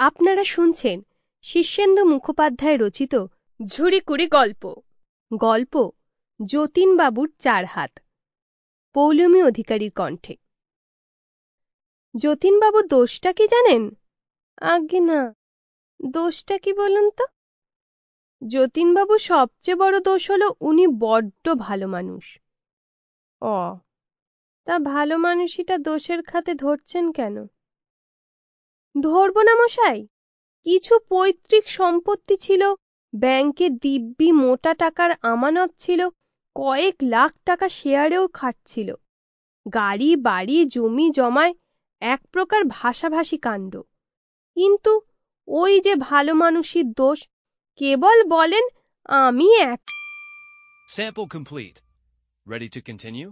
আপনারা শুনছেন শীর্ষেন্দু মুখোপাধ্যায় রচিত ঝুড়িকুড়ি গল্প। গল্প যতীনবাবুর 4 হাত, পৌলমী অধিকারীর কণ্ঠে। যতীনবাবু দোষটা কি জানেন? আজ্ঞে না। দোষটা কি বলুন তো? যতীনবাবু সবচেয়ে বড় দোষ হলো উনি বড্ড ভালো মানুষ। তা ভালো মানুষইটা দোষের খাতে ধরছেন কেন? ধরব না মশাই। কিছু পৈতৃক সম্পত্তি ছিল, ব্যাংকে দিব্যি মোটা টাকার আমানত ছিল, কয়েক লাখ টাকা শেয়ারেও খাটছিল, গাড়ি বাড়ি জমি জমায় এক প্রকার ভাষাভাষী কাণ্ড। কিন্তু ওই যে ভালো মানুষের দোষ, কেবল বলেন আমি এক। Sample complete. Ready to continue?